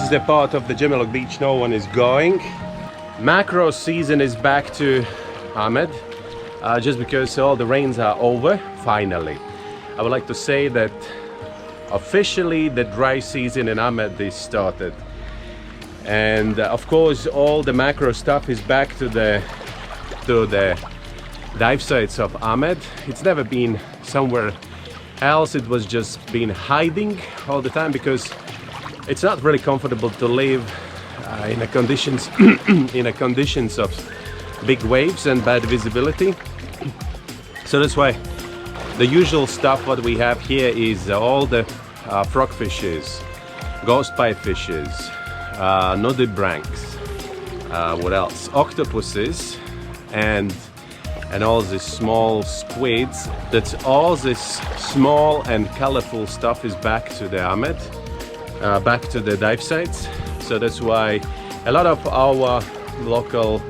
is the part of the Gemelok beach no one is going. Macro season is back to Amed, just because all the rains are over, finally. I would like to say that officially the dry season in Amed is started. And of course all the macro stuff is back to the dive sites of Amed. It's never been somewhere else. It was just been hiding all the time because it's not really comfortable to live in a conditions of big waves and bad visibility. So that's why the usual stuff what we have here is all the frogfishes, ghost pipefishes, nudibranchs, what else? Octopuses, and all this small squids. That's all this small and colorful stuff is back to the Amed, back to the dive sites. So that's why a lot of our local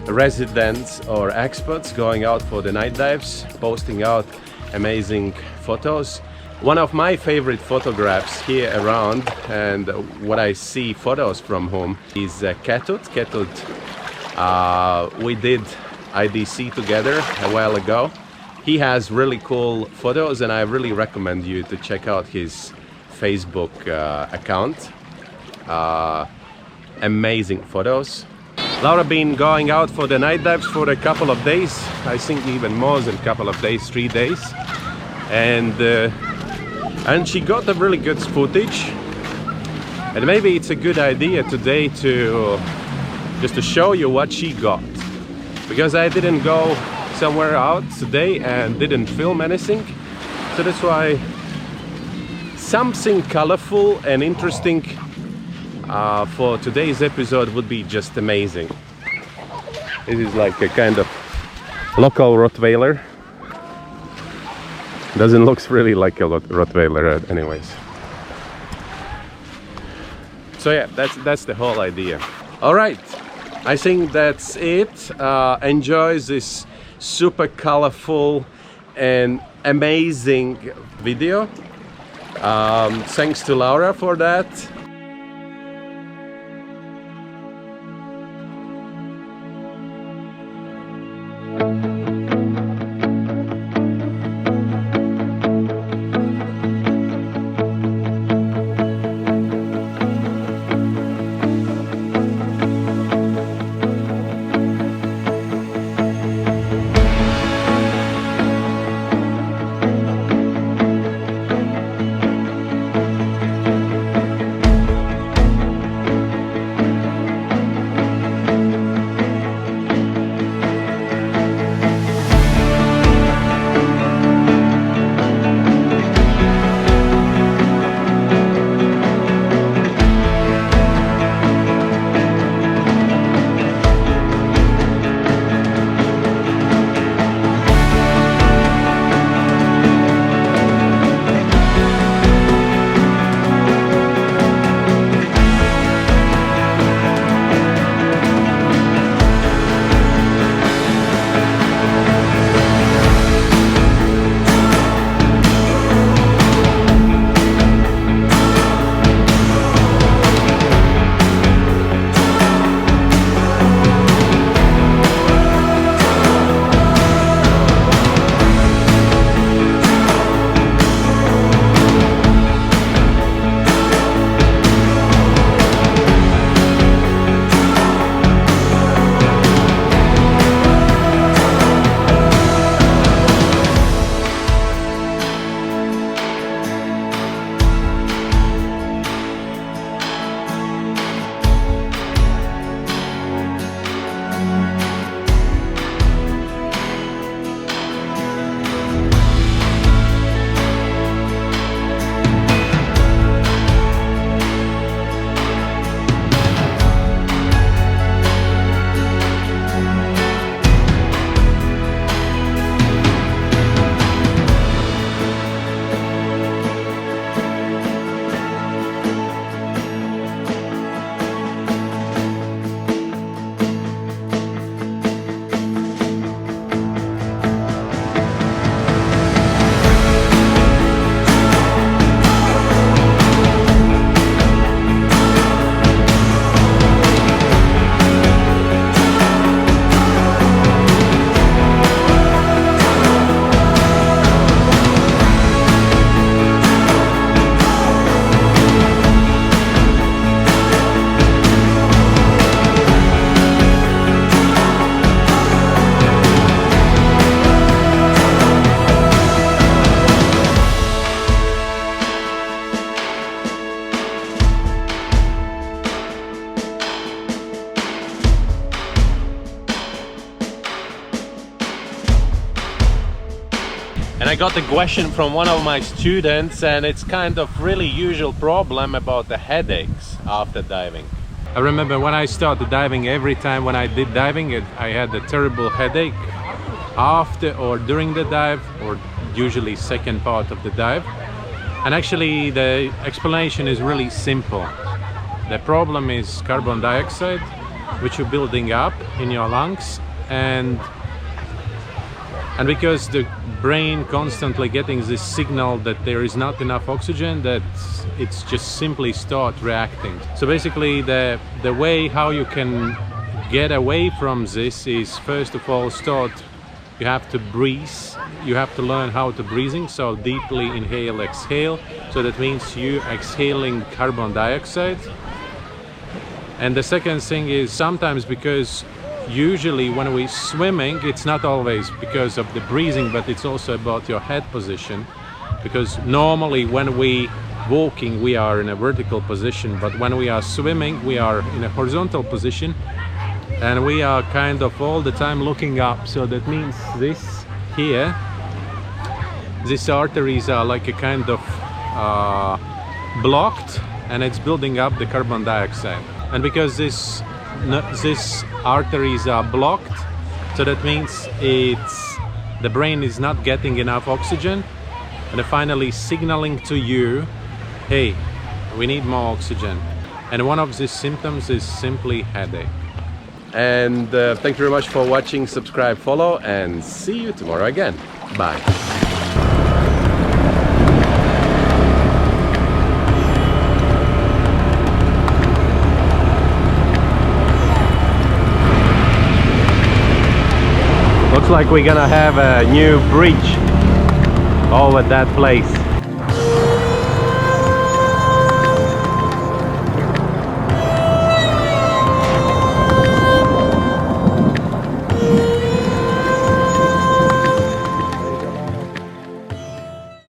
residents or experts going out for the night dives, posting out amazing photos. One of my favorite photographs here around, and what I see photos from home, is Ketut. We did IDC together a while ago. He has really cool photos, and I really recommend you to check out his Facebook account. Amazing photos. Laura been going out for the night dives for a couple of days, I think even more than a couple of days, 3 days, and she got a really good footage. And maybe it's a good idea today to just to show you what she got, because I didn't go somewhere out today and didn't film anything. So that's why something colorful and interesting for today's episode would be just amazing. This is like a kind of local Rottweiler. Doesn't look really like a Rottweiler anyways. So yeah, that's the whole idea. All right, I think that's it. Enjoy this super colorful and amazing video. Thanks to Laura for that. And I got a question from one of my students, and it's kind of really usual problem about the headaches after diving. I remember when I started diving, every time when I did diving, I had a terrible headache after or during the dive, or usually second part of the dive. And actually the explanation is really simple. The problem is carbon dioxide, which you're building up in your lungs, and because the brain constantly getting this signal that there is not enough oxygen, that it's just simply start reacting. So basically the way how you can get away from this is, first of all, you have to breathe. You have to learn how to breathing, so deeply inhale, exhale. So that means you exhaling carbon dioxide. And the second thing is, sometimes, because usually when we swimming, it's not always because of the breathing, but it's also about your head position. Because normally when we walking, we are in a vertical position, but when we are swimming, we are in a horizontal position, and we are kind of all the time looking up. So that means this here, these arteries are like a kind of blocked, and it's building up the carbon dioxide. And because these arteries are blocked, so that means the brain is not getting enough oxygen, and finally signaling to you, hey, we need more oxygen. And one of these symptoms is simply headache. And thank you very much for watching. Subscribe, follow, and see you tomorrow again. Bye. Looks like we're gonna have a new bridge over that place.